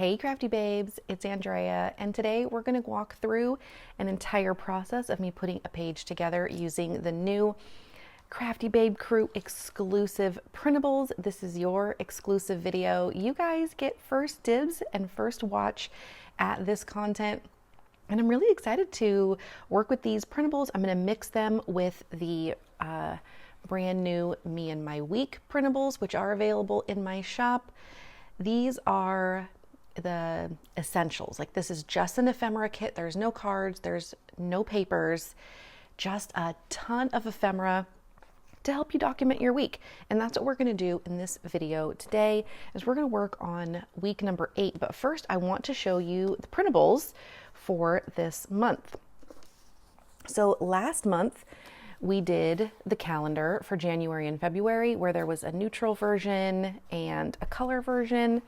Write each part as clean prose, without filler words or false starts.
Hey Crafty Babes, it's Andrea, and today we're going to walk through an entire process of me putting a page together using the new Crafty Babe Crew exclusive printables. This is your exclusive video. You guys get first dibs and first watch at this content. And I'm really excited to work with these printables. I'm going to mix them with the brand new Me and My Week printables, which are available in my shop. These are the essentials. Like, this is just an ephemera kit. There's no cards, there's no papers, just a ton of ephemera to help you document your week. And that's what we're going to do in this video today, is we're going to work on week number 8. But first, I want to show you the printables for this month. So last month, we did the calendar for January and February, where there was a neutral version and a color version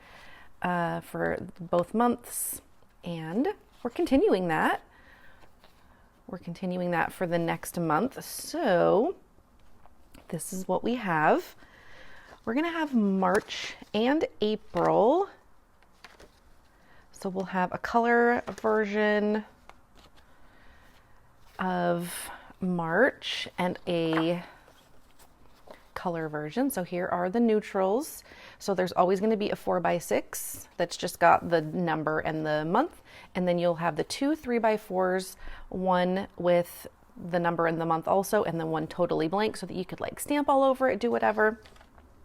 for both months. And we're continuing that. We're continuing that for the next month. So this is what we have. We're going to have March and April. So we'll have a color version of March and a color version. So here are the neutrals. So there's always going to be a 4x6 that's just got the number and the month, and then you'll have the 2 3x4s, one with the number and the month also, and then one totally blank so that you could like stamp all over it, do whatever.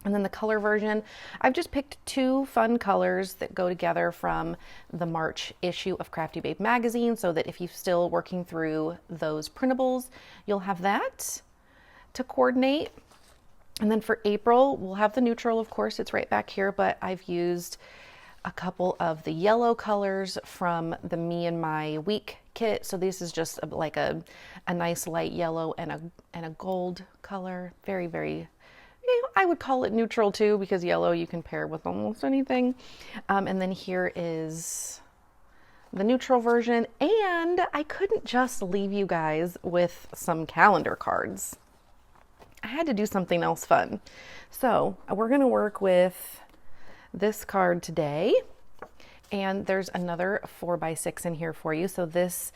And then the color version, I've just picked 2 fun colors that go together from the March issue of Crafty Babe magazine, so that if you're still working through those printables, you'll have that to coordinate. And then for April, we'll have the neutral, of course, it's right back here, but I've used a couple of the yellow colors from the Me and My Week kit. So this is just like a nice light yellow and a gold color. Very, very, I would call it neutral too, because yellow you can pair with almost anything. And then here is the neutral version. And I couldn't just leave you guys with some calendar cards. I had to do something else fun. So we're going to work with this card today. And there's another 4x6 in here for you. So this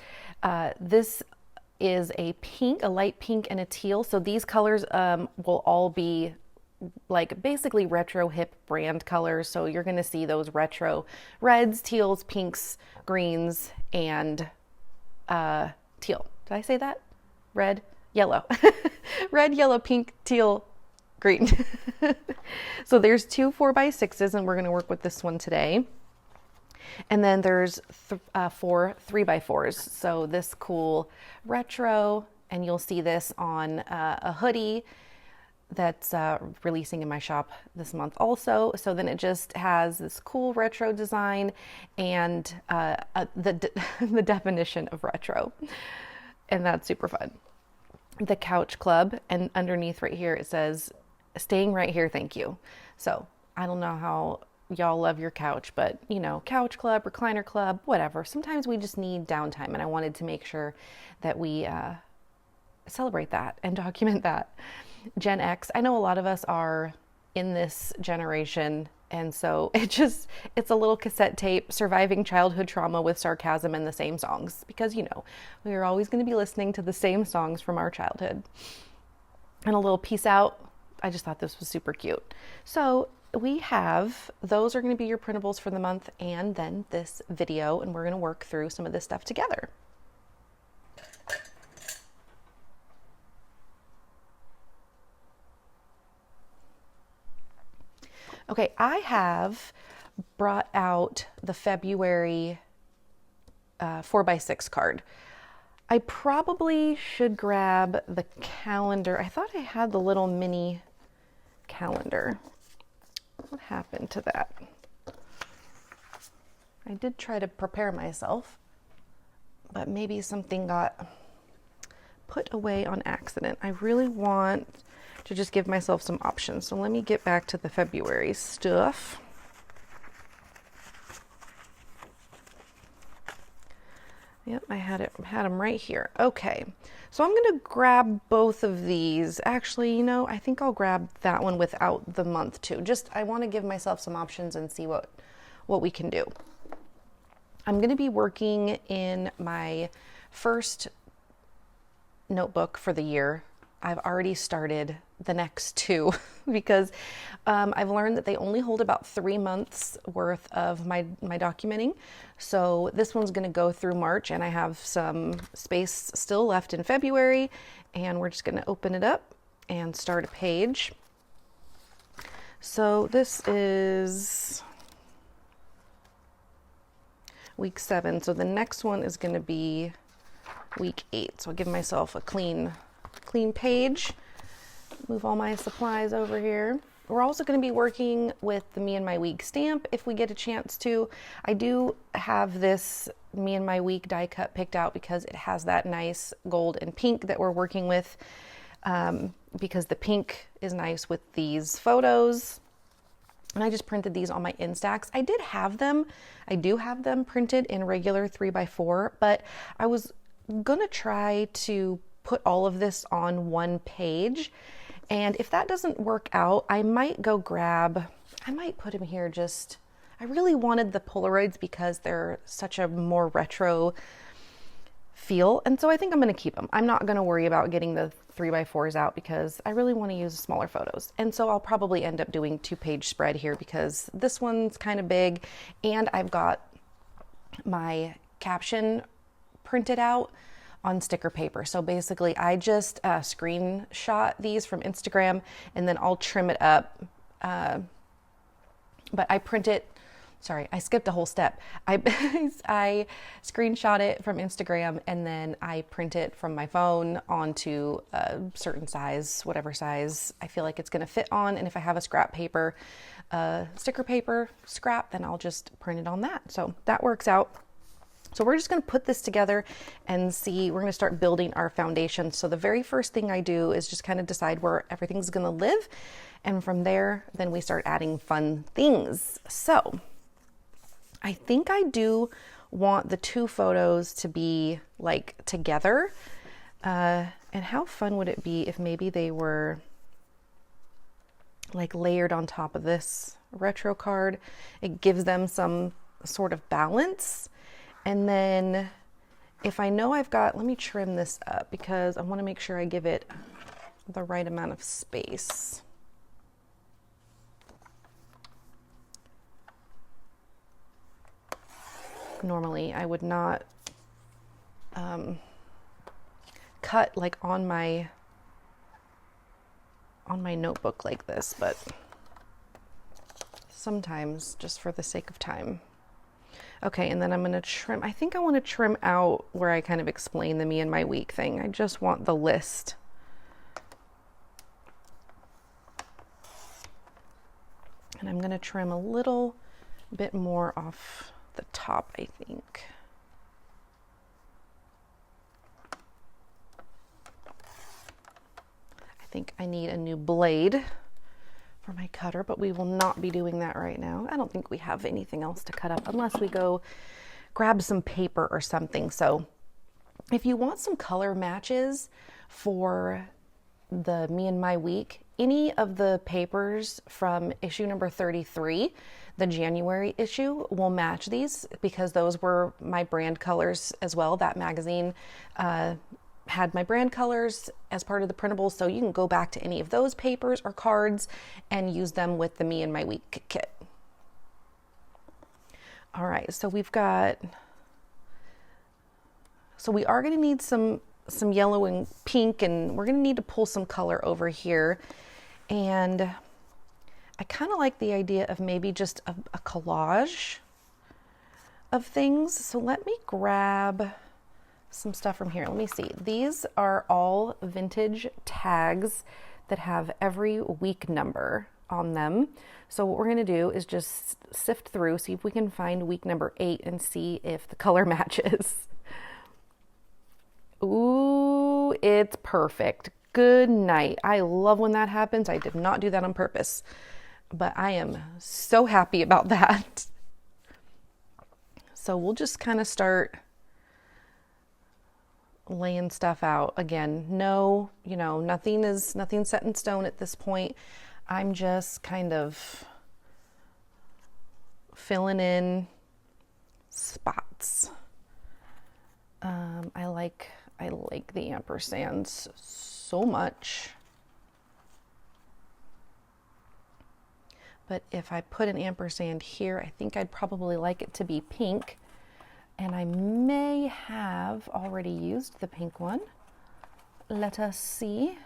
is a pink, a light pink, and a teal. So these colors will all be like basically retro hip brand colors. So you're going to see those retro reds, teals, pinks, greens, and teal. Did I say that? Red, yellow. Red, yellow, pink, teal, green. So there's 2 4x6s, and we're going to work with this one today. And then there's 4 3x4s. So this cool retro, and you'll see this on a hoodie that's releasing in my shop this month also. So then it just has this cool retro design and the definition of retro. And that's super fun. The Couch Club, and underneath right here it says, "Staying right here, thank you." So I don't know how y'all love your couch, but you know, couch club, recliner club, whatever. Sometimes we just need downtime, and I wanted to make sure that we celebrate that and document that. Gen X, I know a lot of us are in this generation, and so it's a little cassette tape surviving childhood trauma with sarcasm and the same songs, because you know, we are always going to be listening to the same songs from our childhood. And a little peace out. I just thought this was super cute. So we have, those are going to be your printables for the month, and then this video, and we're going to work through some of this stuff together. Okay, I have brought out the February 4x6 card. I probably should grab the calendar. I thought I had the little mini calendar. What happened to that? I did try to prepare myself, but maybe something got put away on accident. I really want to just give myself some options. So let me get back to the February stuff. Yep, I had them right here. Okay, so I'm gonna grab both of these. Actually, you know, I think I'll grab that one without the month too. Just, I want to give myself some options and see what we can do. I'm going to be working in my first notebook for the year. I've already started the next two because I've learned that they only hold about 3 months worth of my documenting. So this one's going to go through March, and I have some space still left in February, and we're just going to open it up and start a page. So this is week 7. So the next one is going to be week 8. So I'll give myself a clean page. Move all my supplies over here. We're also going to be working with the Me and My Week stamp if we get a chance to. I do have this Me and My Week die cut picked out because it has that nice gold and pink that we're working with, because the pink is nice with these photos. And I just printed these on my Instax. I do have them printed in regular 3x4, but I was gonna try to put all of this on one page. And if that doesn't work out, I might put them here I really wanted the Polaroids because they're such a more retro feel. And so I think I'm gonna keep them. I'm not gonna worry about getting the 3x4s out because I really want to use smaller photos. And so I'll probably end up doing 2-page spread here because this one's kind of big, and I've got my caption printed out on sticker paper. So basically I just screenshot these from Instagram, and then I'll trim it up. But I print it, sorry, I skipped a whole step. I screenshot it from Instagram, and then I print it from my phone onto a certain size, whatever size I feel like it's gonna fit on. And if I have a scrap paper, sticker paper scrap, then I'll just print it on that. So that works out. So we're just going to put this together and see, we're going to start building our foundation. So the very first thing I do is just kind of decide where everything's going to live. And from there, then we start adding fun things. So I think I do want the 2 photos to be like together. And how fun would it be if maybe they were like layered on top of this retro card? It gives them some sort of balance. And then if I know I've got, let me trim this up because I want to make sure I give it the right amount of space. Normally I would not cut like on my notebook like this, but sometimes just for the sake of time. Okay, and then I'm going to trim. I think I want to trim out where I kind of explain the Me and My Week thing. I just want the list. And I'm going to trim a little bit more off the top, I think. I think I need a new blade for my cutter, but we will not be doing that right now. I don't think we have anything else to cut up unless we go grab some paper or something. So if you want some color matches for the Me and My Week, any of the papers from issue number 33, the January issue, will match these because those were my brand colors as well. That magazine had my brand colors as part of the printables, so you can go back to any of those papers or cards and use them with the Me and My Week kit. All right, so we are going to need some yellow and pink, and we're going to need to pull some color over here. And I kind of like the idea of maybe just a collage of things. So let me grab some stuff from here. Let me see. These are all vintage tags that have every week number on them. So what we're going to do is just sift through, see if we can find week number 8 and see if the color matches. Ooh, it's perfect. Good night. I love when that happens. I did not do that on purpose, but I am so happy about that. So we'll just kind of start laying stuff out. Again, no, nothing's set in stone at this point. I'm just kind of filling in spots. I like the ampersands so much. But if I put an ampersand here, I think I'd probably like it to be pink. And I may have already used the pink one. Let us see.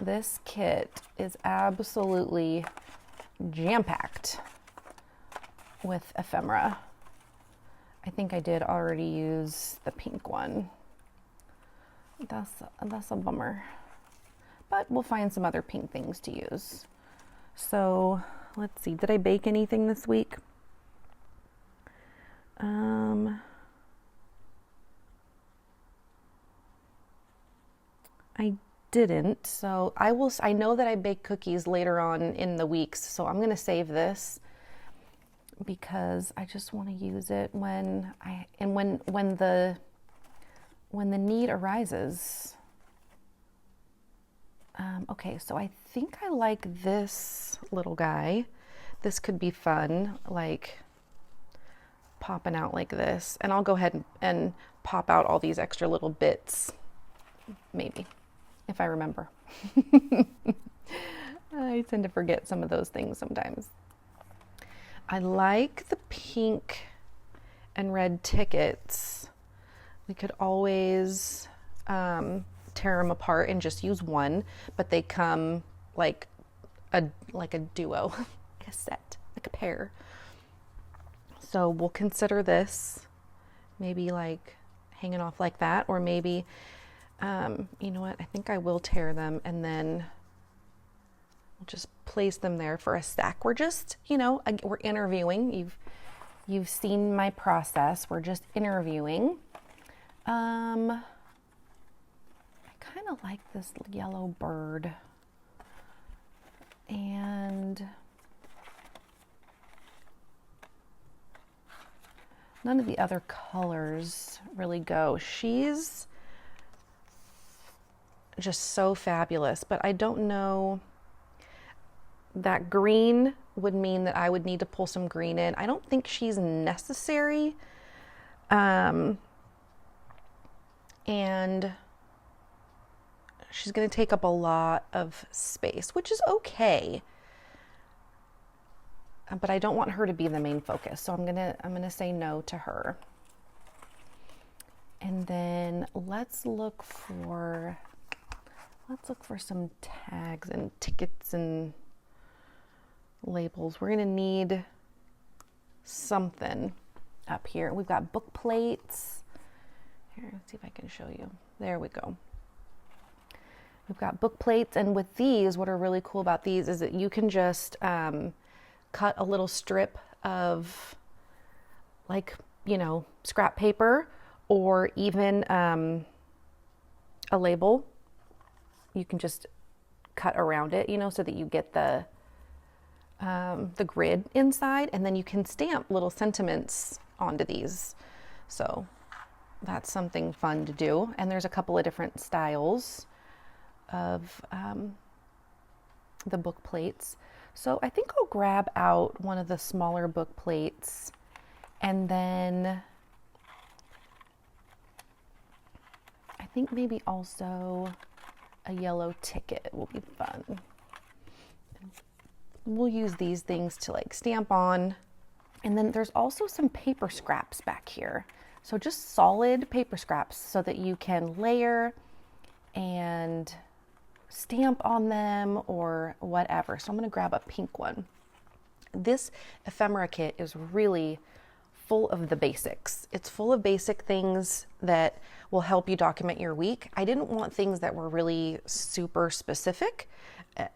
This kit is absolutely jam-packed with ephemera. I think I did already use the pink one. That's a bummer. But we'll find some other pink things to use. So let's see, did I bake anything this week? I didn't, so I know that I bake cookies later on in the weeks, so I'm gonna save this because I just want to use it when the need arises. Okay, so I think I like this little guy. This could be fun, like popping out like this. And I'll go ahead and pop out all these extra little bits, maybe, if I remember. I tend to forget some of those things sometimes. I like the pink and red tickets. We could always tear them apart and just use one, but they come like a duo, like a set, like a pair. So we'll consider this maybe like hanging off like that, or maybe you know what, I think I will tear them and then we'll just place them there for a stack. We're just, you know, we're interviewing. You've seen my process. We're just interviewing. I kind of like this yellow bird, and none of the other colors really go. She's just so fabulous, but I don't know, that green would mean that I would need to pull some green in. I don't think she's necessary. And she's going to take up a lot of space, which is okay. But I don't want her to be the main focus, so I'm gonna say no to her. And then let's look for some tags and tickets and labels. We're gonna need something up here. We've got book plates. Here, let's see if I can show you. There we go. We've got book plates, and with these, what are really cool about these is that you can just cut a little strip of, like, you know, scrap paper, or even a label. You can just cut around it, you know, so that you get the grid inside, and then you can stamp little sentiments onto these. So that's something fun to do. And there's a couple of different styles of the book plates. So I think I'll grab out one of the smaller book plates, and then I think maybe also a yellow ticket will be fun. We'll use these things to like stamp on. And then there's also some paper scraps back here. So just solid paper scraps so that you can layer and stamp on them or whatever. So I'm going to grab a pink one. This ephemera kit is really full of the basics. It's full of basic things that will help you document your week. I didn't want things that were really super specific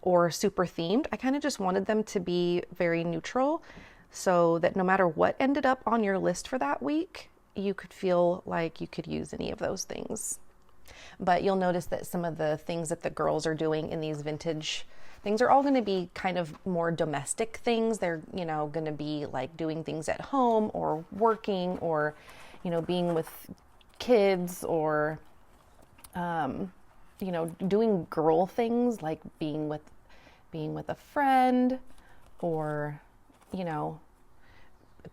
or super themed. I kind of just wanted them to be very neutral, so that no matter what ended up on your list for that week, you could feel like you could use any of those things. But you'll notice that some of the things that the girls are doing in these vintage things are all going to be kind of more domestic things. They're, you know, going to be like doing things at home or working or, you know, being with kids or you know, doing girl things like being with a friend, or, you know,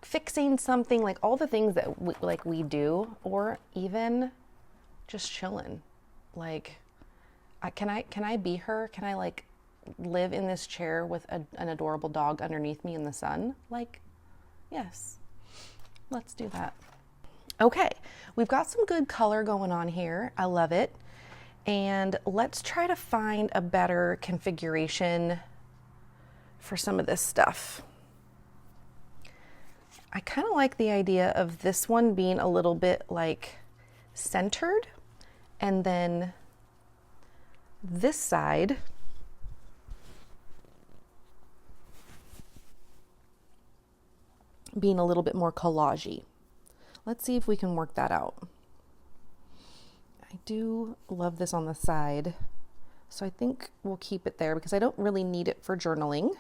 fixing something, like all the things that we do, or even just chilling. Like, can I be her? Can I like live in this chair with an adorable dog underneath me in the sun? Like, yes, let's do that. Okay, we've got some good color going on here. I love it. And let's try to find a better configuration for some of this stuff. I kind of like the idea of this one being a little bit like centered, and then this side being a little bit more collagey. Let's see if we can work that out. I do love this on the side, so I think we'll keep it there because I don't really need it for journaling.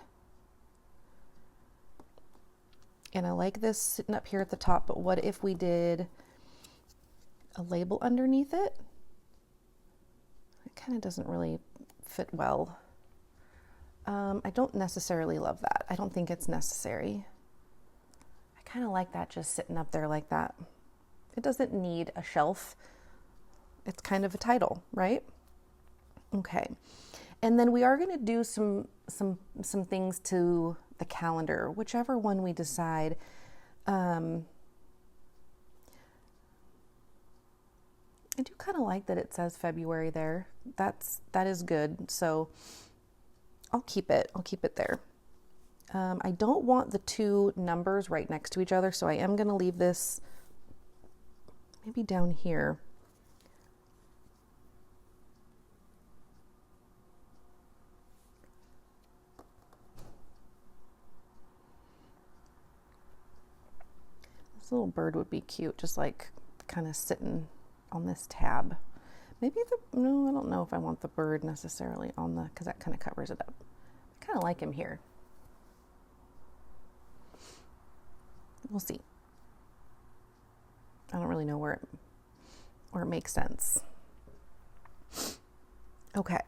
And I like this sitting up here at the top, but what if we did a label underneath it? It kind of doesn't really fit well. I don't necessarily love that. I don't think it's necessary. I kind of like that just sitting up there like that. It doesn't need a shelf. It's kind of a title, right? Okay. And then we are going to do some things to the calendar, whichever one we decide. I do kind of like that it says February there. That is good. So I'll keep it there. I don't want the two numbers right next to each other, so I am going to leave this maybe down here. This little bird would be cute, just like kind of sitting on this tab. Maybe no, I don't know if I want the bird necessarily on the, because that kind of covers it up. I kind of like him here. We'll see. I don't really know where it makes sense. Okay.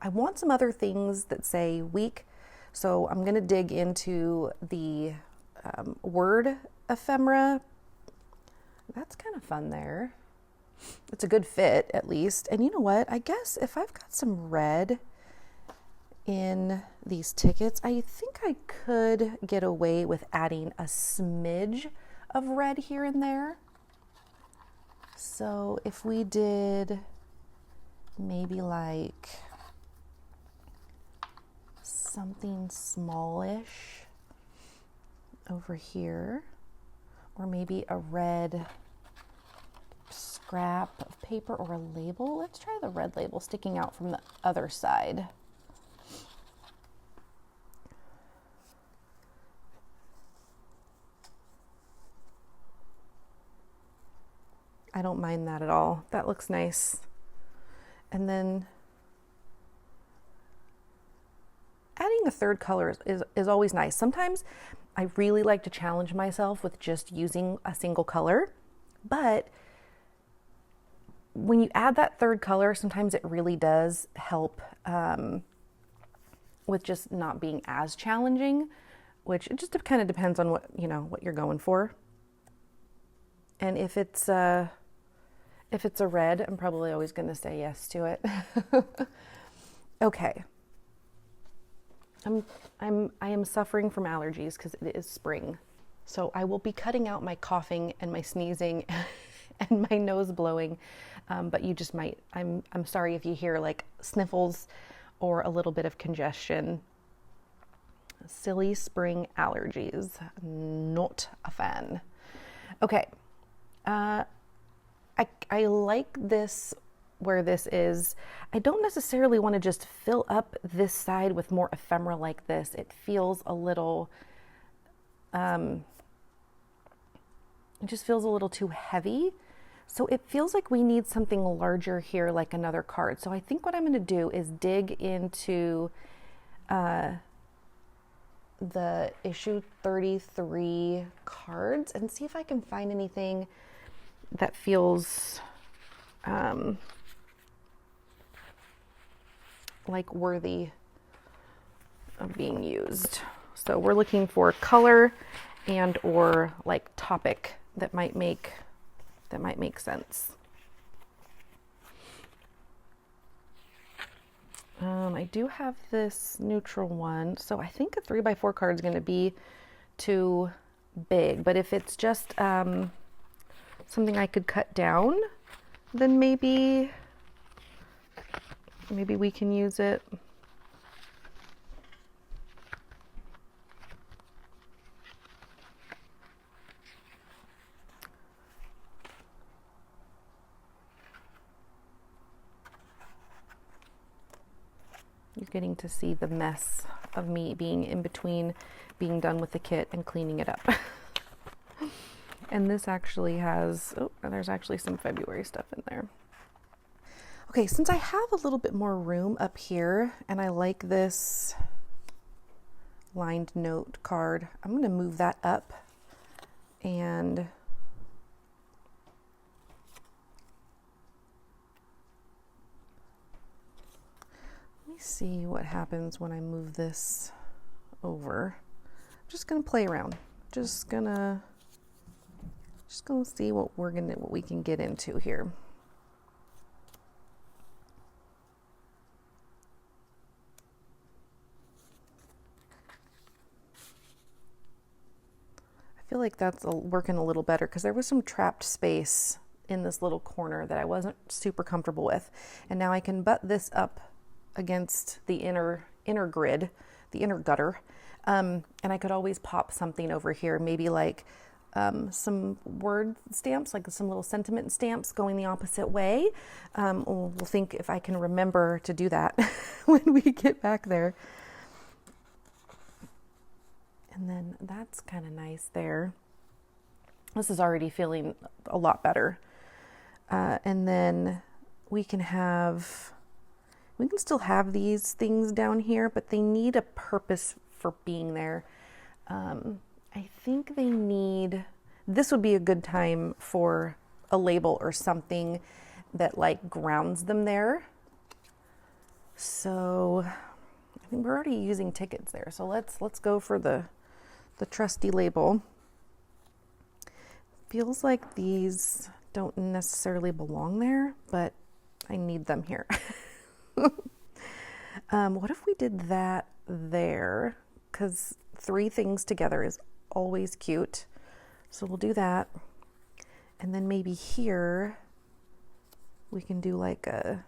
I want some other things that say week, so I'm going to dig into the word ephemera. That's kind of fun there. It's a good fit, at least. And you know what? I guess if I've got some red in these tickets, I think I could get away with adding a smidge of red here and there. So if we did maybe like something smallish over here, or maybe a red scrap of paper or a label. Let's try the red label sticking out from the other side. I don't mind that at all. That looks nice. And then adding a third color is always nice. Sometimes I really like to challenge myself with just using a single color, but when you add that third color, sometimes it really does help with just not being as challenging, which it just kind of depends on what you're going for. And if it's a red, I'm probably always going to say yes to it. Okay. I am suffering from allergies because it is spring. So I will be cutting out my coughing and my sneezing and my nose blowing. But you just might, I'm sorry if you hear like sniffles or a little bit of congestion. Silly spring allergies. Not a fan. Okay. I like this where this is. I don't necessarily want to just fill up this side with more ephemera like this. It feels a little, it just feels a little too heavy. So it feels like we need something larger here, like another card. So I think what I'm going to do is dig into the issue 33 cards and see if I can find anything that feels like worthy of being used. So we're looking for color and or like topic that might make sense. I do have this neutral one, so I think a 3x4 card is going to be too big, but if it's just something I could cut down, then maybe we can use it. You're getting to see the mess of me being in between being done with the kit and cleaning it up. And this actually has, oh, there's actually some February stuff in there. Okay, since I have a little bit more room up here and I like this lined note card, I'm going to move that up and let me see what happens when I move this over. I'm just going to play around. Just gonna see what we can get into here. I feel like that's working a little better because there was some trapped space in this little corner that I wasn't super comfortable with. And now I can butt this up against the inner grid, the inner gutter. And I could always pop something over here, maybe like some word stamps, like some little sentiment stamps going the opposite way. We'll think if I can remember to do that when we get back there. And then that's kind of nice there. This is already feeling a lot better. And then we can still have these things down here, but they need a purpose for being there. I think this would be a good time for a label or something that like grounds them there. So I think we're already using tickets there. So let's go for the trusty label. Feels like these don't necessarily belong there, but I need them here. What if we did that there? Because 3 things together is always cute. So we'll do that. And then maybe here we can do like I'm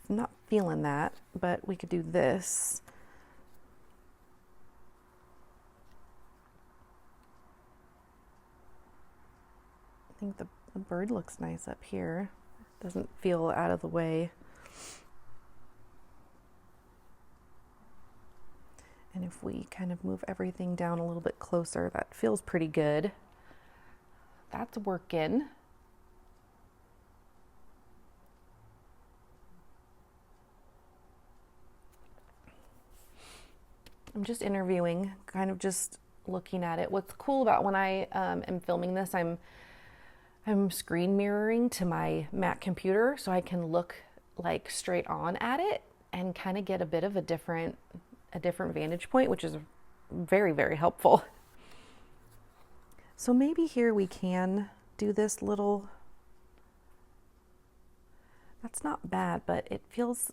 not feeling that, but we could do this. I think the bird looks nice up here. Doesn't feel out of the way. And if we kind of move everything down a little bit closer, that feels pretty good. That's working. I'm just interviewing, kind of just looking at it. What's cool about when I am filming this, I'm screen mirroring to my Mac computer so I can look like straight on at it and kind of get a bit of a different vantage point, which is very, very helpful. So maybe here we can do this little, that's not bad, but it feels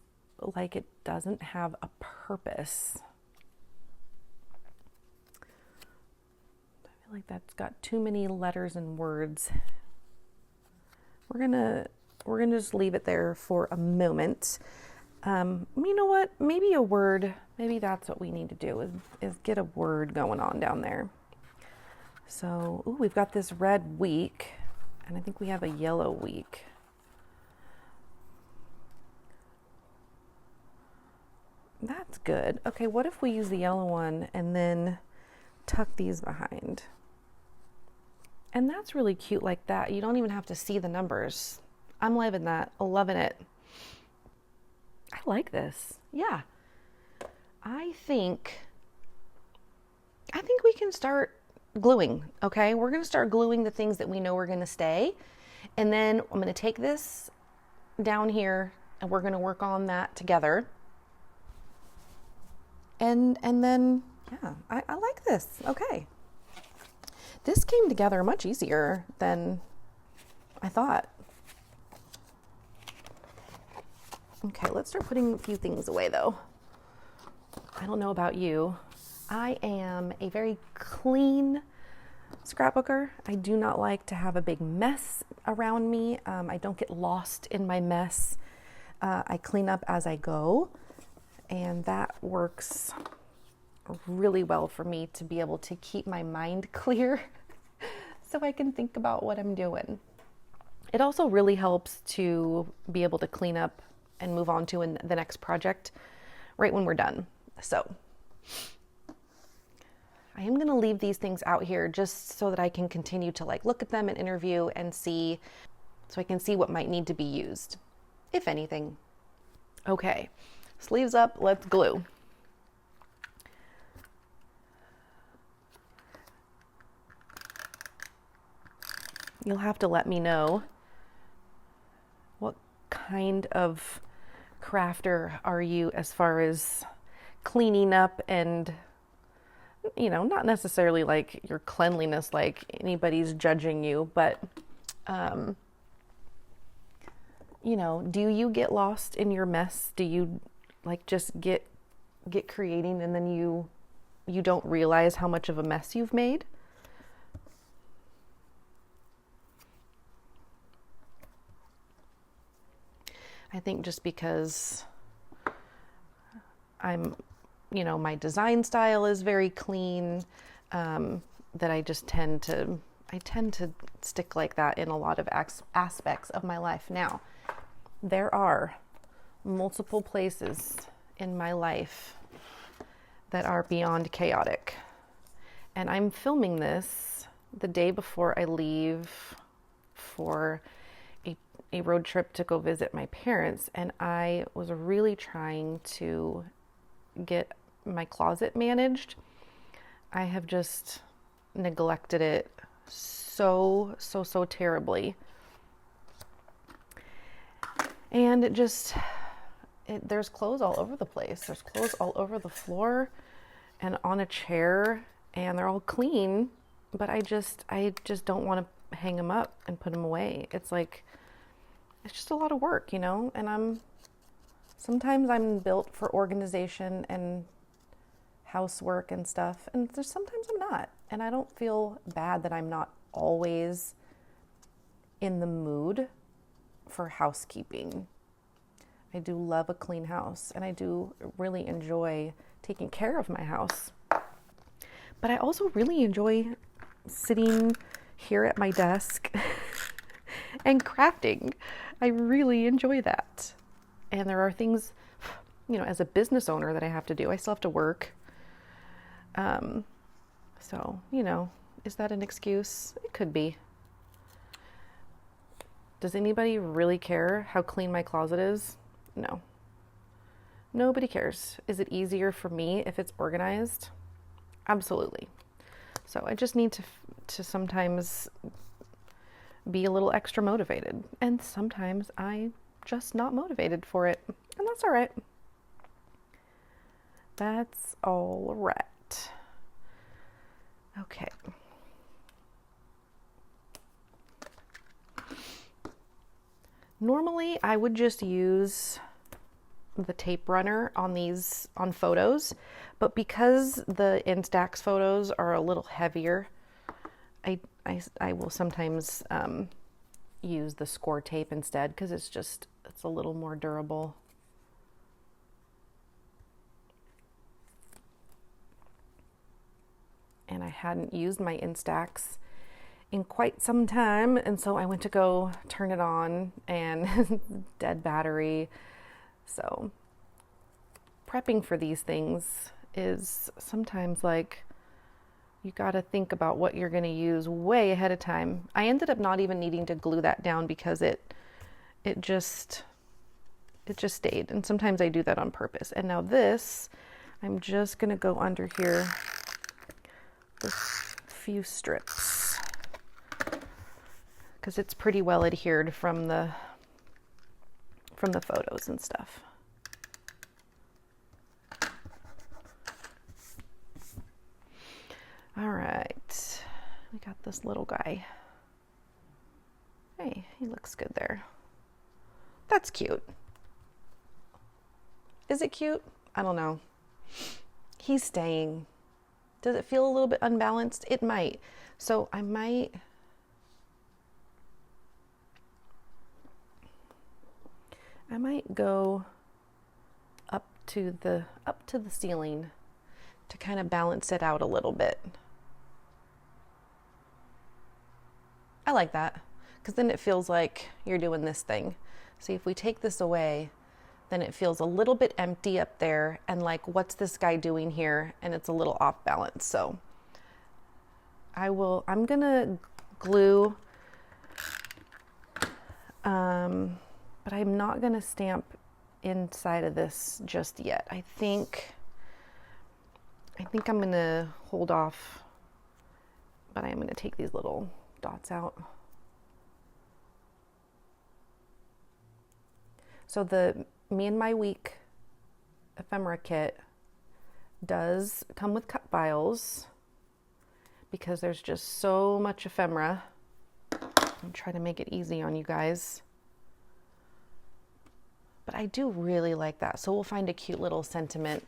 like it doesn't have a purpose. I feel like that's got too many letters and words. We're gonna just leave it there for a moment. You know what? Maybe a word. Maybe that's what we need to do is get a word going on down there. So, ooh, we've got this red week, and I think we have a yellow week. That's good. Okay, what if we use the yellow one and then tuck these behind? And that's really cute like that. You don't even have to see the numbers. I'm loving that. Loving it. I like this. Yeah. I think we can start gluing, okay? We're going to start gluing the things that we know are going to stay. And then I'm going to take this down here and we're going to work on that together. And then, yeah, I like this. Okay. This came together much easier than I thought. Okay, let's start putting a few things away though. I don't know about you. I am a very clean scrapbooker. I do not like to have a big mess around me. I don't get lost in my mess. I clean up as I go, and that works really well for me to be able to keep my mind clear so I can think about what I'm doing. It also really helps to be able to clean up and move on to the next project right when we're done. So I am going to leave these things out here just so that I can continue to like look at them and interview and see, so I can see what might need to be used, if anything. Okay, sleeves up, let's glue. You'll have to let me know what kind of crafter are you as far as cleaning up and, you know, not necessarily like your cleanliness, like anybody's judging you, but, you know, do you get lost in your mess? Do you like just get creating and then you don't realize how much of a mess you've made? I think just because I'm, you know, my design style is very clean, that I just tend to stick like that in a lot of aspects of my life. Now, there are multiple places in my life that are beyond chaotic. And I'm filming this the day before I leave for a road trip to go visit my parents, and I was really trying to get my closet managed. I have just neglected it so terribly. And there's clothes all over the place. There's clothes all over the floor and on a chair, and they're all clean, but I just don't want to hang them up and put them away. It's like, it's just a lot of work, you know, and sometimes I'm built for organization and housework and stuff, and sometimes I'm not, and I don't feel bad that I'm not always in the mood for housekeeping. I do love a clean house, and I do really enjoy taking care of my house, but I also really enjoy sitting here at my desk and crafting. I really enjoy that. And there are things, you know, as a business owner that I have to do. I still have to work. So, you know, is that an excuse? It could be. Does anybody really care how clean my closet is? No. Nobody cares. Is it easier for me if it's organized? Absolutely. So I just need to sometimes be a little extra motivated, and sometimes I'm just not motivated for it, and that's all right. That's all right. Okay. Normally I would just use the tape runner on photos, but because the Instax photos are a little heavier, I will sometimes use the score tape instead, because it's a little more durable. And I hadn't used my Instax in quite some time, and so I went to go turn it on and dead battery. So prepping for these things is sometimes like, you got to think about what you're going to use way ahead of time. I ended up not even needing to glue that down because it just stayed. And sometimes I do that on purpose. And now this, I'm just going to go under here with a few strips, because it's pretty well adhered from the photos and stuff. All right, we got this little guy. Hey, he looks good there. That's cute. Is it cute? I don't know. He's staying. Does it feel a little bit unbalanced? It might. So I might go up to the ceiling to kind of balance it out a little bit. I like that, because then it feels like you're doing this thing. See, if we take this away, then it feels a little bit empty up there, and like, what's this guy doing here? And it's a little off balance. So I'm gonna glue, but I'm not gonna stamp inside of this just yet. I think I'm gonna hold off, but I am gonna take these little dots out. So the Me and My Week ephemera kit does come with cut files because there's just so much ephemera. I'm trying to make it easy on you guys. But I do really like that. So we'll find a cute little sentiment.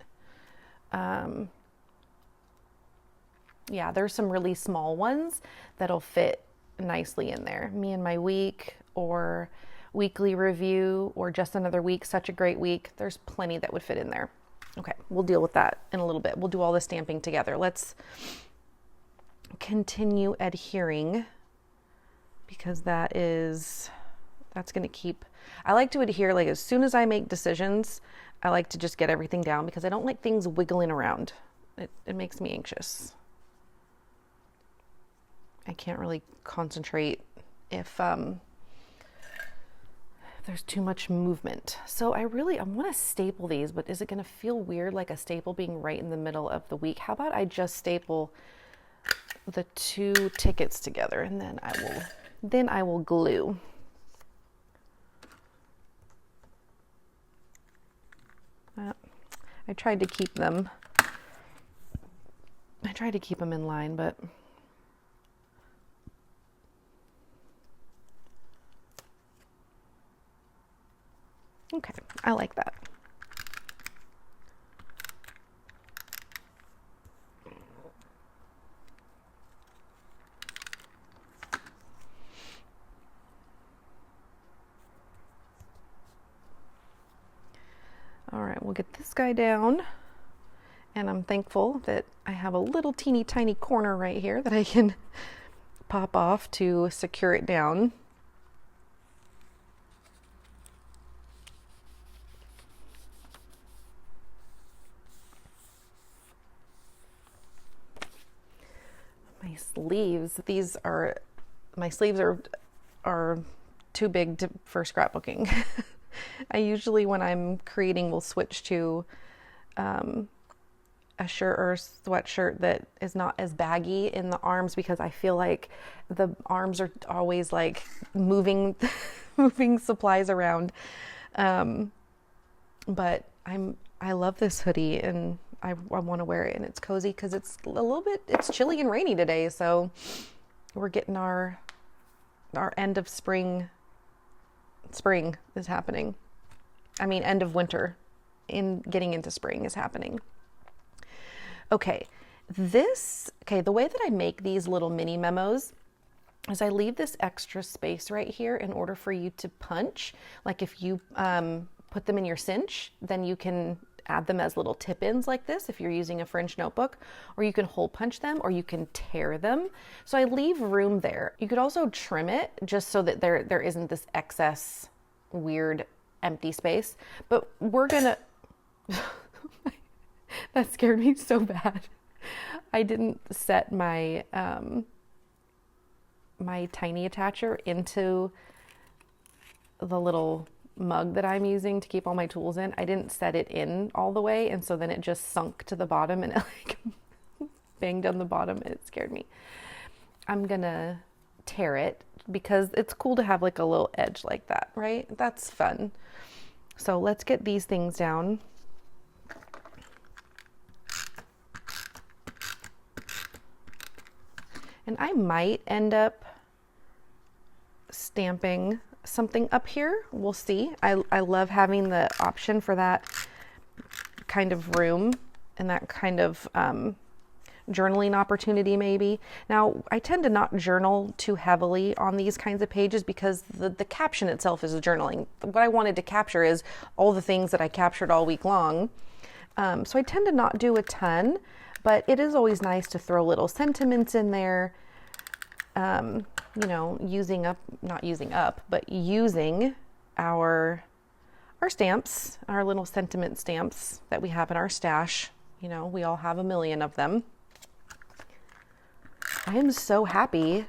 Yeah, there's some really small ones that'll fit nicely in there. Me and My Week, or weekly review, or just another week, such a great week. There's plenty that would fit in there. Okay, we'll deal with that in a little bit. We'll do all the stamping together. Let's continue adhering, because that's going to keep, I like to adhere, like as soon as I make decisions, I like to just get everything down, because I don't like things wiggling around. It makes me anxious. I can't really concentrate if there's too much movement. So I want to staple these, but is it going to feel weird, like a staple being right in the middle of the week? How about I just staple the two tickets together, and then I will glue. I tried to keep them in line, but okay, I like that. All right, we'll get this guy down, and I'm thankful that I have a little teeny tiny corner right here that I can pop off to secure it down. My sleeves are too big for scrapbooking. I usually, when I'm creating, will switch to a shirt or sweatshirt that is not as baggy in the arms, because I feel like the arms are always like moving supplies around. But I love this hoodie, and I want to wear it, and it's cozy because it's it's chilly and rainy today. So we're getting our end of spring is happening. I mean, end of winter getting into spring is happening. Okay. The way that I make these little mini memos is I leave this extra space right here in order for you to punch. Like if you put them in your cinch, then you can add them as little tip-ins like this if you're using a Fringe notebook, or you can hole punch them, or you can tear them. So I leave room there. You could also trim it just so that there isn't this excess weird empty space, but we're gonna that scared me so bad. I didn't set my my tiny attacher into the little mug that I'm using to keep all my tools in. I didn't set it in all the way, and so then it just sunk to the bottom, and it like banged on the bottom, and it scared me. I'm gonna tear it because it's cool to have like a little edge like that, right? That's fun. So let's get these things down. And I might end up stamping something up here. We'll see. I love having the option for that kind of room and that kind of journaling opportunity maybe. Now, I tend to not journal too heavily on these kinds of pages because the caption itself is journaling. What I wanted to capture is all the things that I captured all week long. So I tend to not do a ton, but it is always nice to throw little sentiments in there. You know, using our stamps, our little sentiment stamps that we have in our stash. You know, we all have a million of them. I am so happy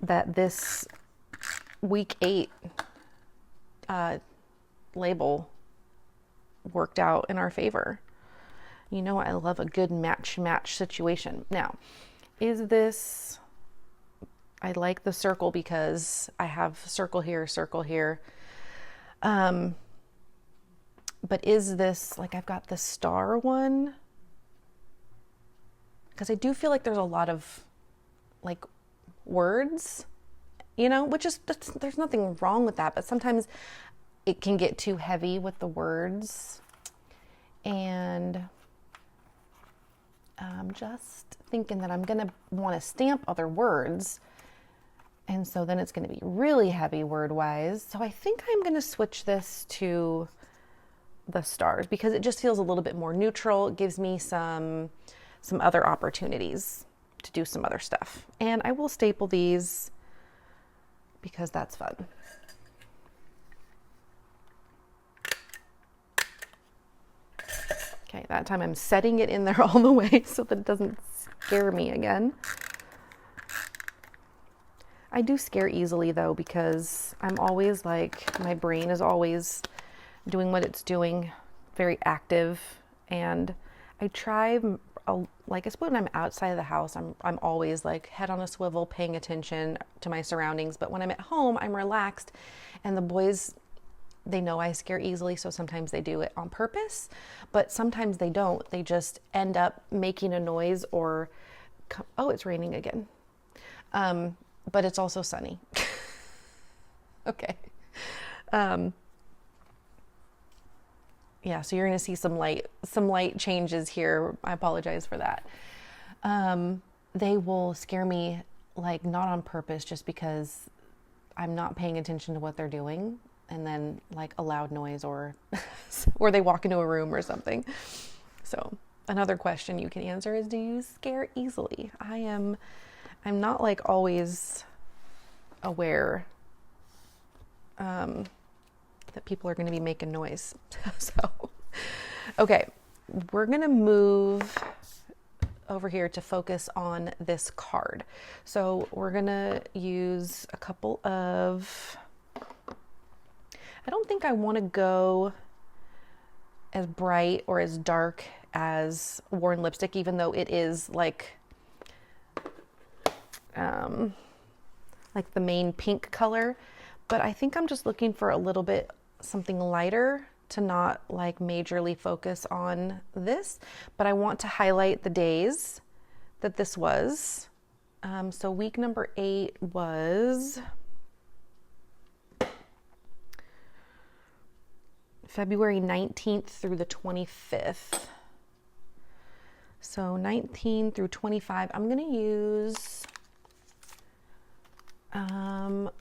that this week 8 label worked out in our favor. You know, I love a good match situation. Now, is this, I like the circle because I have circle here. But is this, like, I've got the star one, because I do feel like there's a lot of like words, you know, which is, there's nothing wrong with that, but sometimes it can get too heavy with the words. And I'm just thinking that I'm gonna want to stamp other words, and so then it's going to be really heavy word wise. So I think I'm going to switch this to the stars because it just feels a little bit more neutral. It gives me some other opportunities to do some other stuff. And I will staple these because that's fun. Okay, that time I'm setting it in there all the way so that it doesn't scare me again. I do scare easily though, because I'm always like, my brain is always doing what it's doing, very active. And I try, like, I suppose when I'm outside of the house, I'm always like head on a swivel, paying attention to my surroundings. But when I'm at home, I'm relaxed, and the boys, they know I scare easily. So sometimes they do it on purpose, but sometimes they don't. They just end up making a noise or, oh, it's raining again. But it's also sunny. Okay. Yeah, so you're going to see some light changes here. I apologize for that. They will scare me, like, not on purpose, just because I'm not paying attention to what they're doing, and then like a loud noise or they walk into a room or something. So another question you can answer is, do you scare easily? I'm not like always aware that people are going to be making noise. So, okay, we're going to move over here to focus on this card. So we're going to use a couple of, I don't think I want to go as bright or as dark as Worn Lipstick, even though it is like the main pink color, but I think I'm just looking for a little bit something lighter to not like majorly focus on this, but I want to highlight the days that this was. So week number 8 was February 19th through the 25th. So 19 through 25, I'm going to use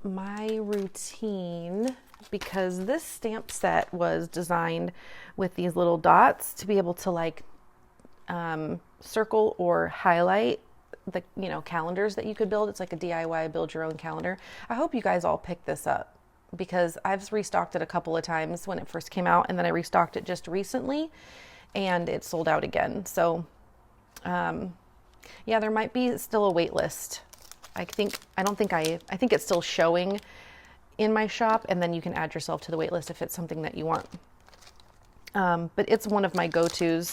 my routine, because this stamp set was designed with these little dots to be able to like circle or highlight the, you know, calendars that you could build. It's like a DIY build your own calendar. I hope you guys all pick this up, because I've restocked it a couple of times when it first came out, and then I restocked it just recently and it sold out again. So yeah, there might be still a wait list. I think it's still showing in my shop, and then you can add yourself to the wait list if it's something that you want. But it's one of my go-tos.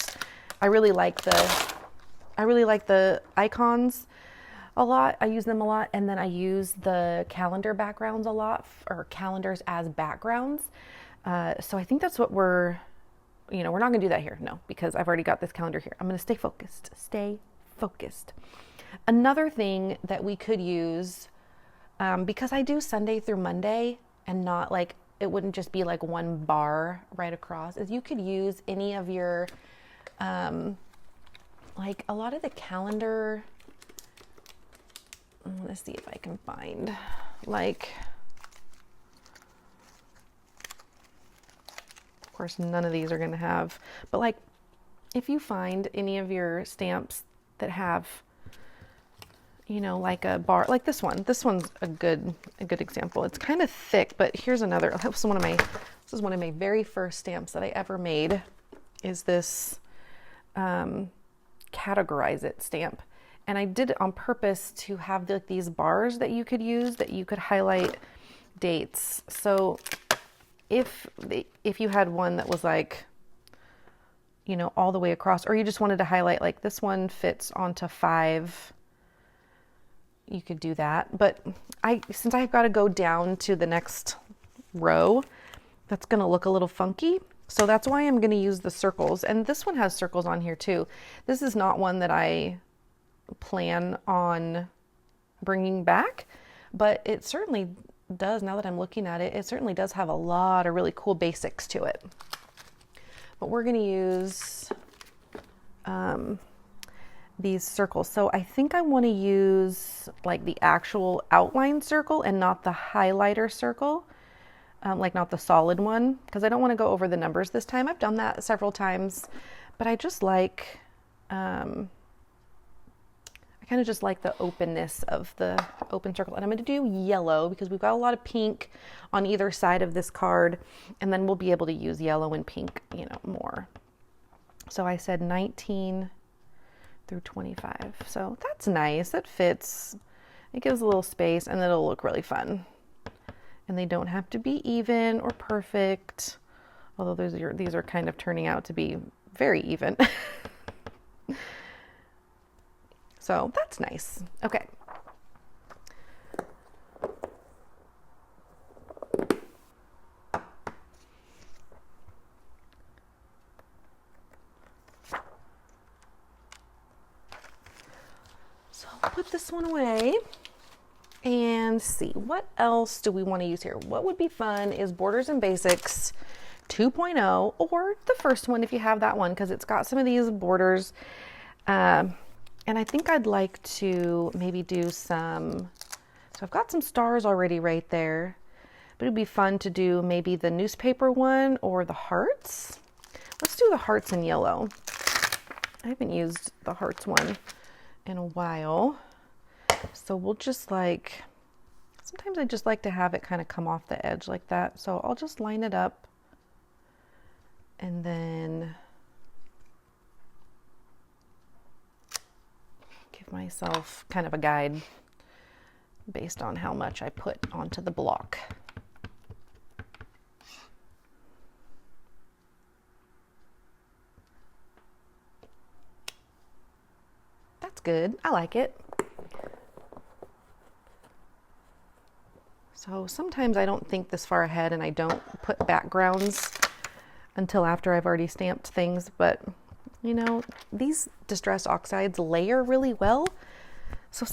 I really like the icons. a lot. I use them a lot. And then I use the calendar backgrounds a lot, or calendars as backgrounds. So I think that's what we're not going to do that here. No, because I've already got this calendar here. I'm going to stay focused. Stay focused. Another thing that we could use, because I do Sunday through Monday and not like, it wouldn't just be like one bar right across, is you could use any of your, like a lot of the calendar, let's see if I can find, like, of course, none of these are going to have, but like, if you find any of your stamps that have, like a bar, like this one's a good example. It's kind of thick, but here's another. This is one of my very first stamps that I ever made, is this categorize it stamp. And I did it on purpose to have these bars that you could use, that you could highlight dates. So if you had one that was like, all the way across, or you just wanted to highlight, like this one fits onto 5, you could do that. But since I've got to go down to the next row, that's going to look a little funky. So that's why I'm going to use the circles. And this one has circles on here too. This is not one that I plan on bringing back, but it certainly does, now that I'm looking at it, it certainly does have a lot of really cool basics to it. But we're going to use these circles. So I think I want to use like the actual outline circle and not the highlighter circle, like not the solid one, because I don't want to go over the numbers this time. I've done that several times, but I just like, I kind of just like the openness of the open circle. And I'm going to do yellow because we've got a lot of pink on either side of this card, and then we'll be able to use yellow and pink, more. So I said 19 through 25. So that's nice. That fits. It gives a little space and it'll look really fun. And they don't have to be even or perfect, although these are kind of turning out to be very even. So that's nice. Okay. So I'll put this one away and see what else do we want to use here. What would be fun is Borders and Basics 2.0, or the first one if you have that one, because it's got some of these borders. And I think I'd like to maybe do some, so I've got some stars already right there, but it'd be fun to do maybe the newspaper one or the hearts. Let's do the hearts in yellow. I haven't used the hearts one in a while. So we'll just like, sometimes I just like to have it kind of come off the edge like that. So I'll just line it up and then give myself kind of a guide based on how much I put onto the block. That's good. I like it. So sometimes I don't think this far ahead and I don't put backgrounds until after I've already stamped things, but these distress oxides layer really well. So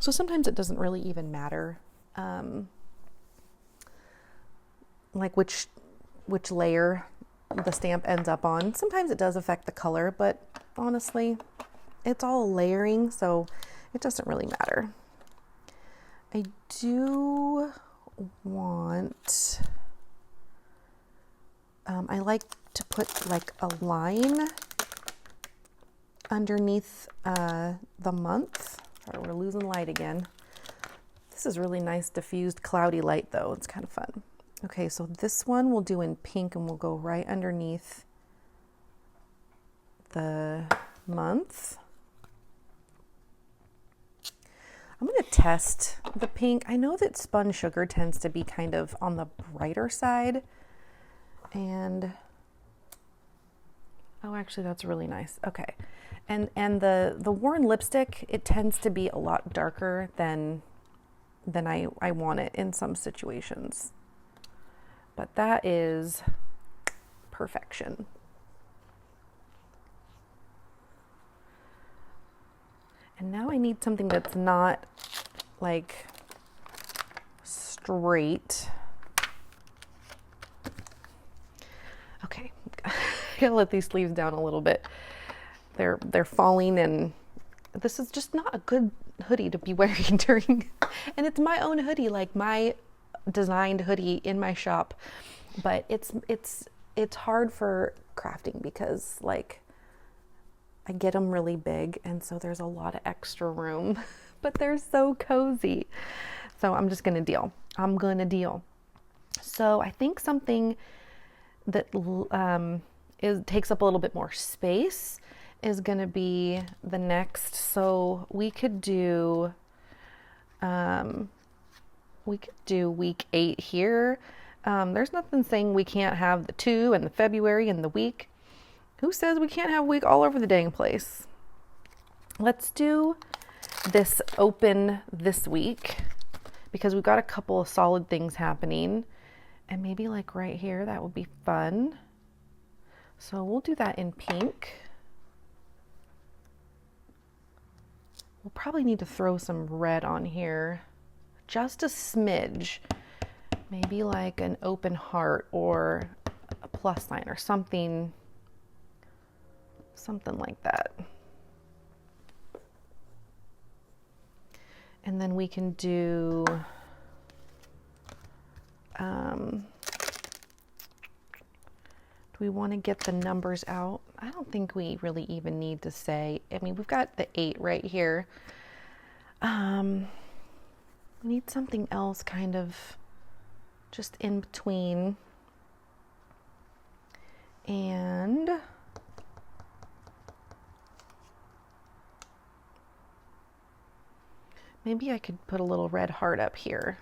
sometimes it doesn't really even matter, like which layer the stamp ends up on. Sometimes it does affect the color, but honestly, it's all layering, so it doesn't really matter. I do want, I like to put like a line underneath the month. Sorry, we're losing light again. This is really nice diffused cloudy light though. It's kind of fun. Okay, so this one we'll do in pink and we'll go right underneath the month. I'm going to test the pink. I know that spun sugar tends to be kind of on the brighter side. And, oh, actually that's really nice. Okay. And the worn lipstick, it tends to be a lot darker than I want it in some situations. But that is perfection. And now I need something that's not like straight. Okay, I gotta let these sleeves down a little bit. They're falling, and this is just not a good hoodie to be wearing during, and it's my own hoodie, like my designed hoodie in my shop, but it's hard for crafting because like I get them really big, and so there's a lot of extra room, but they're so cozy. So I'm just gonna deal. So I think something that takes up a little bit more space is gonna be the next. So we could do week 8 here. There's nothing saying we can't have the 2 and the February and the week. Who says we can't have a week all over the dang place? Let's do this open this week because we've got a couple of solid things happening, and maybe like right here, that would be fun. So we'll do that in pink. We'll probably need to throw some red on here, just a smidge. Maybe like an open heart or a plus sign or something like that. And then we can do do we want to get the numbers out? I don't think we really even need to say. I mean, we've got the 8 right here. We need something else kind of just in between. And maybe I could put a little red heart up here.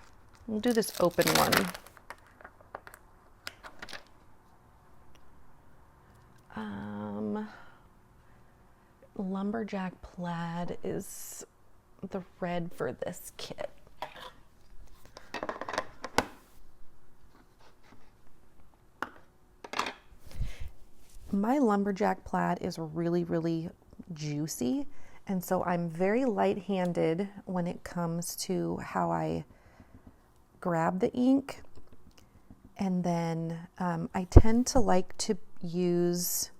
We'll do this open one. Lumberjack plaid is the red for this kit. My lumberjack plaid is really, really juicy, and so I'm very light-handed when it comes to how I grab the ink. And then I tend to like to use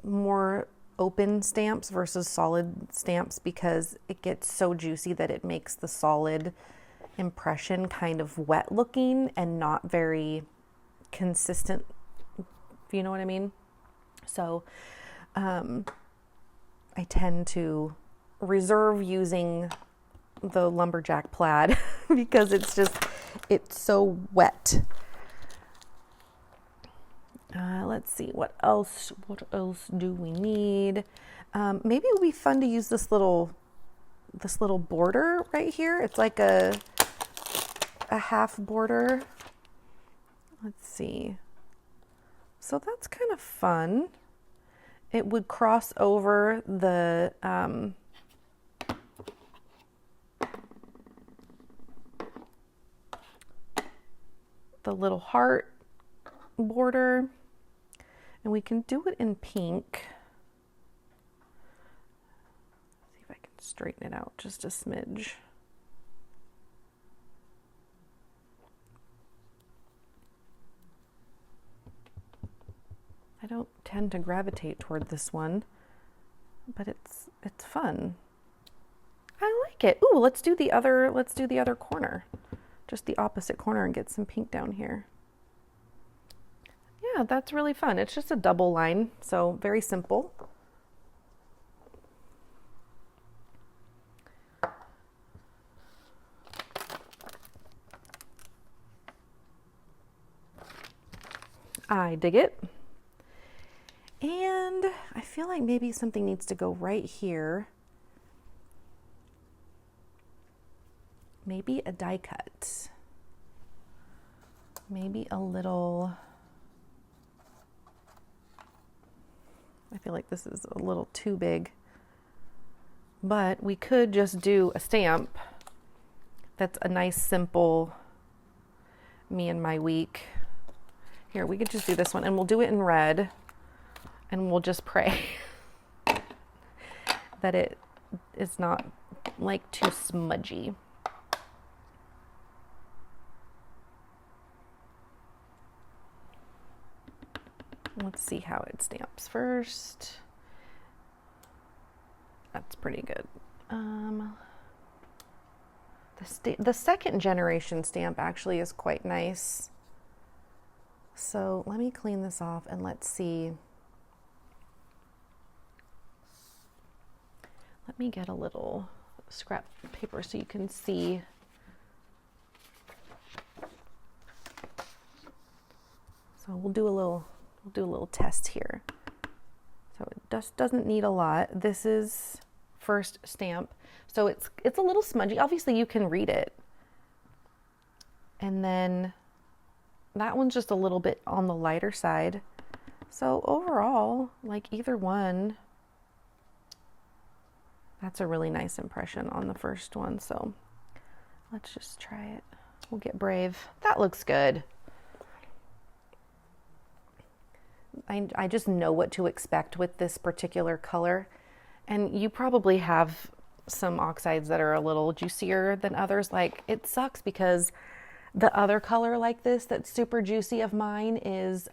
more open stamps versus solid stamps because it gets so juicy that it makes the solid impression kind of wet looking and not very consistent, if you know what I mean. So I tend to reserve using the lumberjack plaid because it's so wet. Let's see, what else do we need? Maybe it would be fun to use this little border right here. It's like a half border. Let's see. So that's kind of fun. It would cross over the little heart border, and we can do it in pink. See if I can straighten it out just a smidge. I don't tend to gravitate toward this one, but it's fun. I like it. Ooh, let's do the other corner. Just the opposite corner and get some pink down here. Yeah, that's really fun. It's just a double line, so very simple. I dig it. And I feel like maybe something needs to go right here. Maybe a die cut. Maybe a little I feel like this is a little too big. But we could just do a stamp that's a nice, simple me and my week. Here, we could just do this one, and we'll do it in red, and we'll just pray that it is not like too smudgy. Let's see how it stamps first. That's pretty good. The second generation stamp actually is quite nice. So let me clean this off and let's see. Let me get a little scrap paper so you can see. So we'll do a little test here. So it just doesn't need a lot. This is first stamp. So it's a little smudgy. Obviously you can read it. And then that one's just a little bit on the lighter side. So overall, like either one, that's a really nice impression on the first one. So let's just try it. We'll get brave. That looks good. I just know what to expect with this particular color. And you probably have some oxides that are a little juicier than others. Like, it sucks because the other color like this that's super juicy of mine is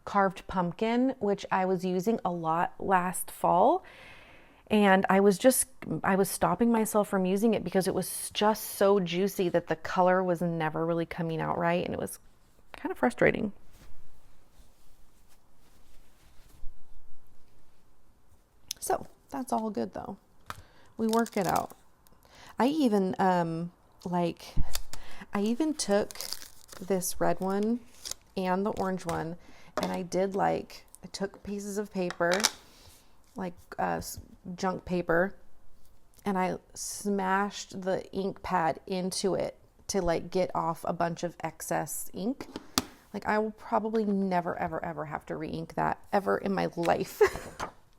carved pumpkin, which I was using a lot last fall. And I was stopping myself from using it because it was just so juicy that the color was never really coming out right. And it was kind of frustrating. So that's all good though. We work it out. I even took this red one and the orange one, and I took pieces of paper, like junk paper, and I smashed the ink pad into it to like get off a bunch of excess ink. Like, I will probably never, ever, ever have to re-ink that ever in my life.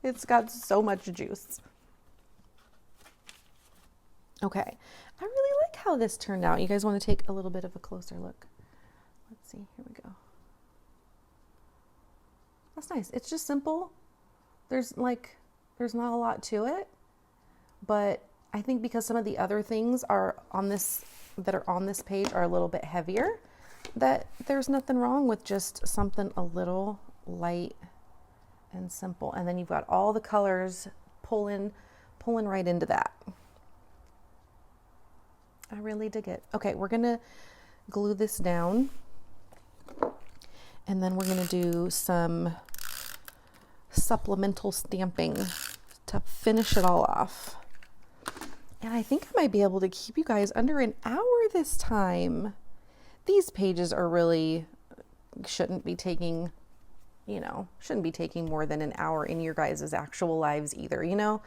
It's got so much juice. Okay, I really like how this turned out. You guys want to take a little bit of a closer look? Let's see, here we go. That's nice. It's just simple. There's not a lot to it, but I think because some of the other things are on this page are a little bit heavier, that there's nothing wrong with just something a little light and simple. And then you've got all the colors pulling right into that. I really dig it. Okay, we're gonna glue this down, and then we're gonna do some supplemental stamping to finish it all off. And I think I might be able to keep you guys under an hour this time. These pages are really shouldn't be taking more than an hour in your guys' actual lives either, you know?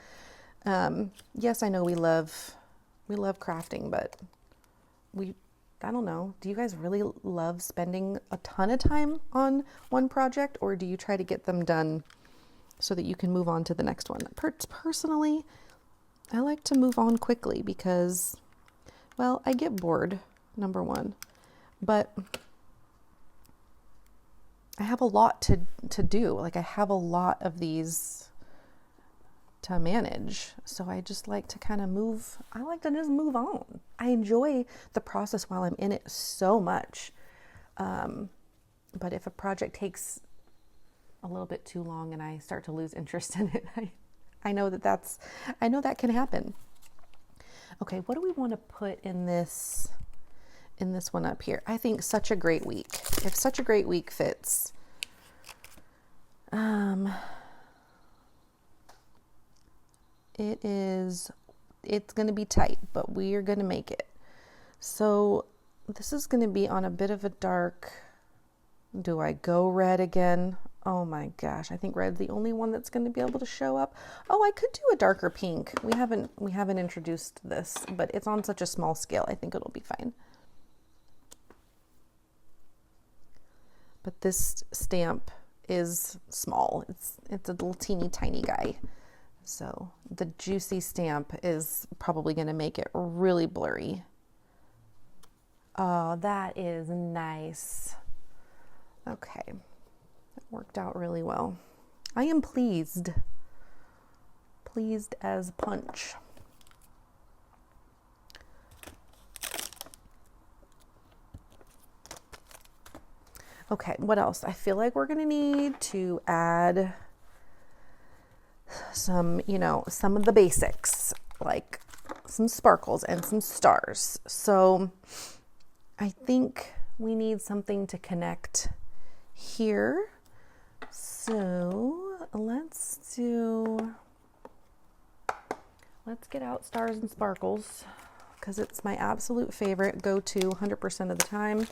Yes, I know we love crafting, but I don't know. Do you guys really love spending a ton of time on one project, or do you try to get them done so that you can move on to the next one? Personally, I like to move on quickly because, well, I get bored, number one, but I have a lot to do. Like, I have a lot of these to manage. So I just like to kind of just move on. I enjoy the process while I'm in it so much. But if a project takes a little bit too long and I start to lose interest in it, I know that can happen. Okay, what do we want to put in this one up here? I think Such a Great Week. If Such a Great Week fits, it's going to be tight, but we are going to make it. So this is going to be on a bit of a dark. Do I go red again? Oh my gosh, I think red's the only one that's going to be able to show up. Oh, I could do a darker pink. We haven't introduced this, but it's on such a small scale. I think it'll be fine. But this stamp is small. It's a little teeny tiny guy. So the juicy stamp is probably going to make it really blurry. Oh, that is nice. Okay, that worked out really well. I am pleased. Pleased as punch. Okay, what else? I feel like we're gonna need to add some, some of the basics, like some sparkles and some stars. So I think we need something to connect here. So let's get out stars and sparkles because it's my absolute favorite go-to 100% of the time.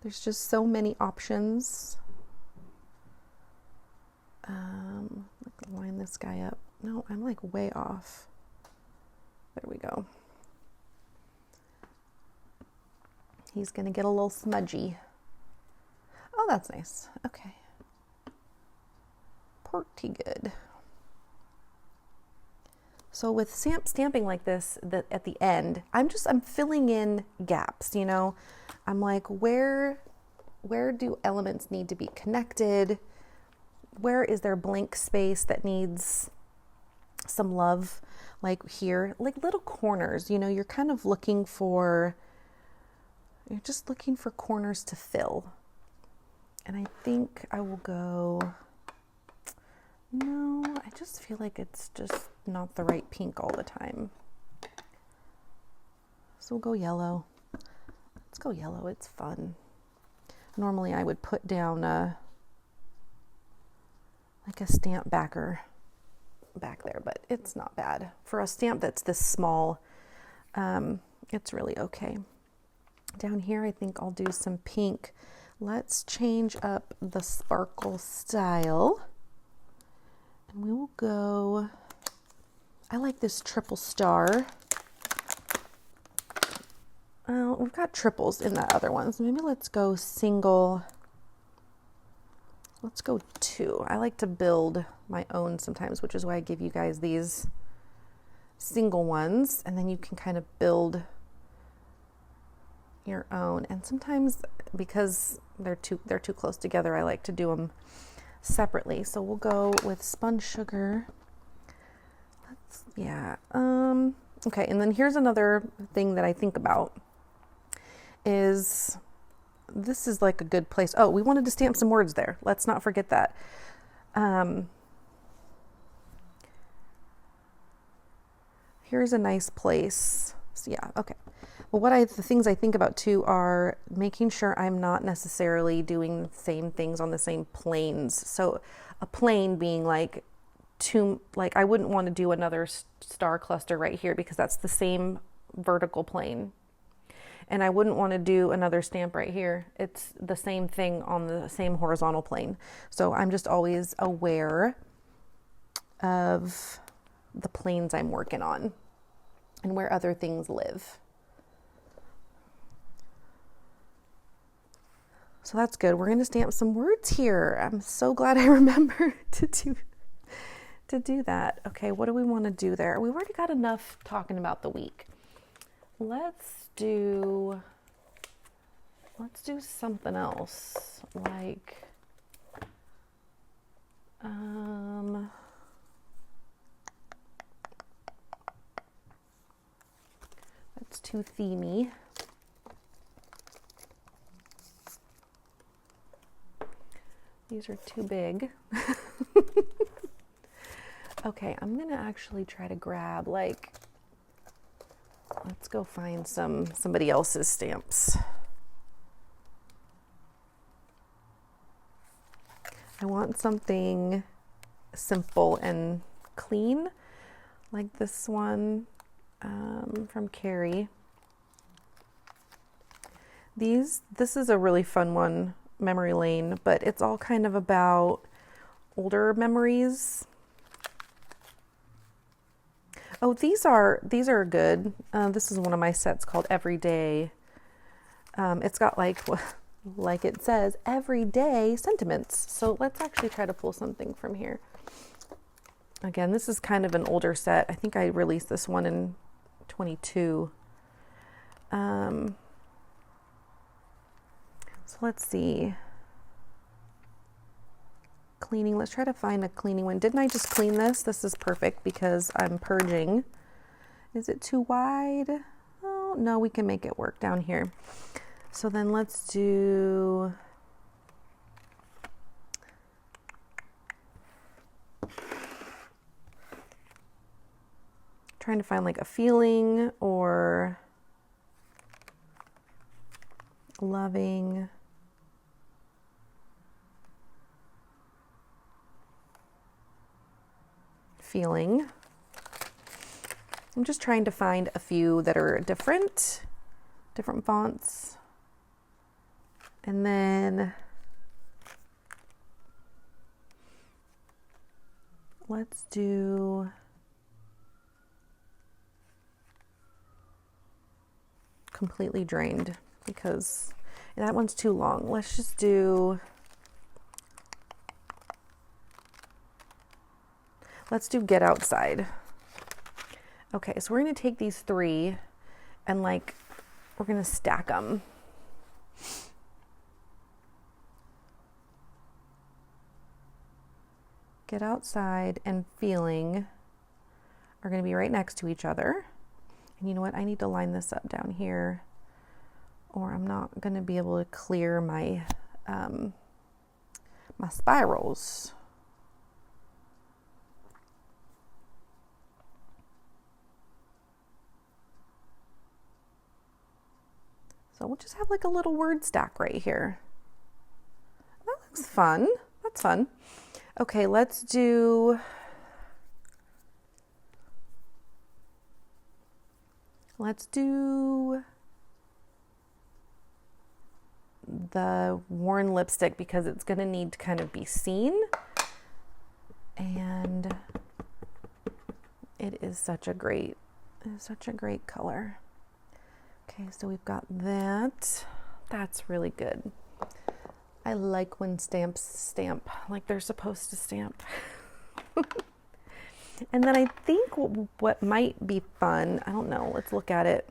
There's just so many options. Line this guy up. No, I'm like way off. There we go. He's gonna get a little smudgy. Oh, that's nice. Okay. Pretty good. So with stamping like this, at the end, I'm filling in gaps, I'm like, where do elements need to be connected? Where is there blank space that needs some love? Like here, like little corners, you're kind of looking for, you're just looking for corners to fill. And I think I will go, no, I just feel like it's just not the right pink all the time. So we'll go yellow. Let's go yellow, it's fun. Normally I would put down like a stamp backer back there, but it's not bad. For a stamp that's this small, it's really okay. Down here I think I'll do some pink. Let's change up the sparkle style. And we will go, I like this triple star. We've got triples in that other one, so maybe let's go single. Let's go 2. I like to build my own sometimes, which is why I give you guys these single ones, and then you can kind of build your own. And sometimes because they're too close together, I like to do them separately. So we'll go with spun sugar. Okay, and then here's another thing that I think about is this is like a good place. Oh, we wanted to stamp some words there. Let's not forget that. Here's a nice place. So yeah, okay. Well, the things I think about too are making sure I'm not necessarily doing the same things on the same planes. So a plane being like I wouldn't want to do another star cluster right here because that's the same vertical plane. And I wouldn't want to do another stamp right here. It's the same thing on the same horizontal plane. So I'm just always aware of the planes I'm working on and where other things live. So that's good. We're going to stamp some words here. I'm so glad I remembered to do that. Okay, what do we want to do there? We've already got enough talking about the week. Let's do something else, like that's too themey. These are too big. Okay, I'm gonna actually try to grab let's go find somebody else's stamps. I want something simple and clean, like this one from Carrie. This is a really fun one, Memory Lane, but it's all kind of about older memories. Oh, these are good. This is one of my sets called Everyday. It's got like it says, everyday sentiments. So let's actually try to pull something from here. Again, this is kind of an older set. I think I released this one in 22. So let's see. Cleaning, let's try to find a cleaning one. Didn't I just clean this? This is perfect because I'm purging. Is it too wide? Oh, no, we can make it work down here. So then let's do, trying to find like a feeling or loving. Feeling. I'm just trying to find a few that are different fonts. And then let's do completely drained because that one's too long. Let's just do, let's do Get Outside. Okay, so we're going to take these three and like, we're going to stack them. Get Outside and Feeling are going to be right next to each other. And you know what? I need to line this up down here or I'm not going to be able to clear my, my spirals. So we'll just have like a little word stack right here. That looks fun. That's fun. Okay, let's do, the worn lipstick because it's going to need to kind of be seen. And it is such a great color. Okay, so we've got that. That's really good. I like when stamps stamp like they're supposed to stamp. And then I think what might be fun, I don't know, let's look at it.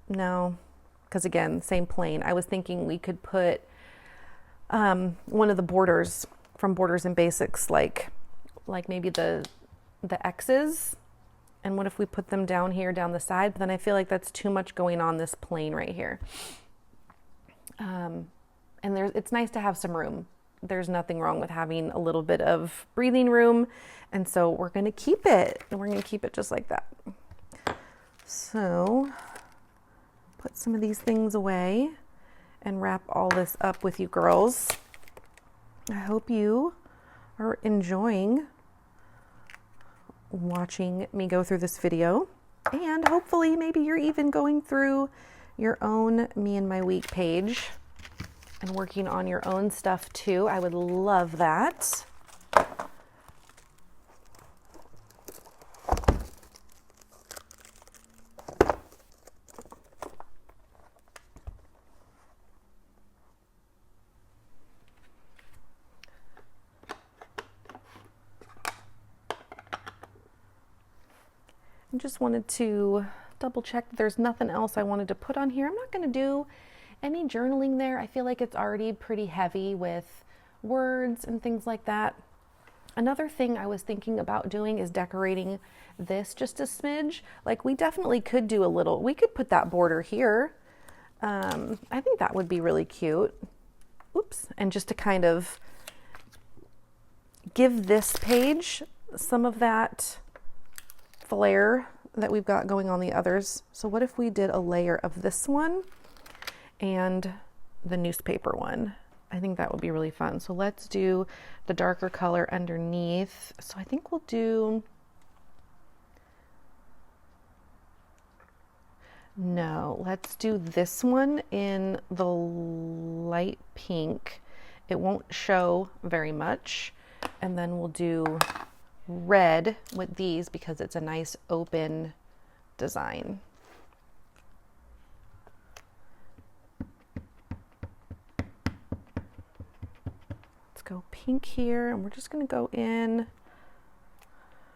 No, because again, same plane. I was thinking we could put one of the borders from Borders and Basics, like maybe the X's. And what if we put them down here, down the side? But then I feel like that's too much going on this plane right here. And it's nice to have some room. There's nothing wrong with having a little bit of breathing room. And so we're going to keep it. And we're going to keep it just like that. So put some of these things away and wrap all this up with you girls. I hope you are enjoying watching me go through this video, and hopefully maybe you're even going through your own Me and My Week page and working on your own stuff too. I would love that. I just wanted to double check that there's nothing else I wanted to put on here. I'm not going to do any journaling there. I feel like it's already pretty heavy with words and things like that. Another thing I was thinking about doing is decorating this just a smidge. Like we definitely could do a little, we could put that border here. I think that would be really cute. Oops. And just to kind of give this page some of that flare that we've got going on the others. So what if we did a layer of this one and the newspaper one? I think that would be really fun. So let's do the darker color underneath. So I think we'll do, no, let's do this one in the light pink. It won't show very much. And then we'll do red with these because it's a nice open design. go pink here, and we're just going to go in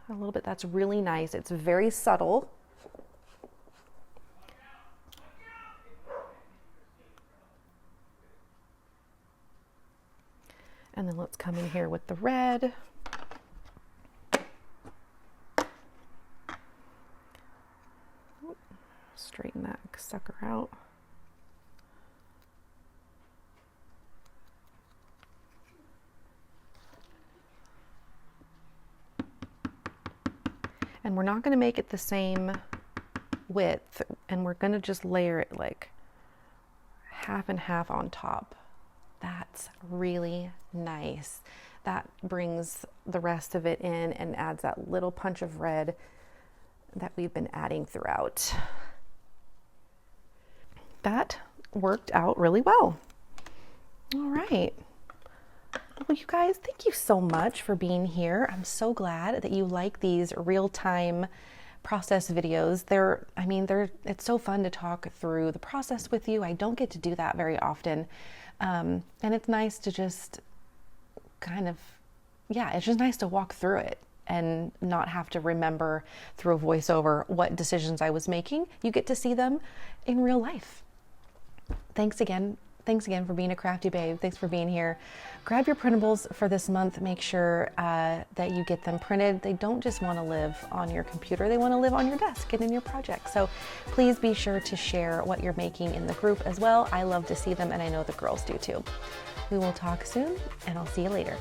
a little bit. That's really nice. It's very subtle. And then let's come in here with the red. Straighten that sucker out. And we're not going to make it the same width, and we're going to just layer it like half and half on top. That's really nice. That brings the rest of it in and adds that little punch of red that we've been adding throughout. That worked out really well. All right. Well, you guys, thank you so much for being here. I'm so glad that you like these real-time process videos. It's so fun to talk through the process with you. I don't get to do that very often. And it's nice to just it's just nice to walk through it and not have to remember through a voiceover what decisions I was making. You get to see them in real life. Thanks again for being a crafty babe. Thanks for being here. Grab your printables for this month. Make sure that you get them printed. They don't just want to live on your computer. They want to live on your desk and in your project. So please be sure to share what you're making in the group as well. I love to see them, and I know the girls do too. We will talk soon, and I'll see you later.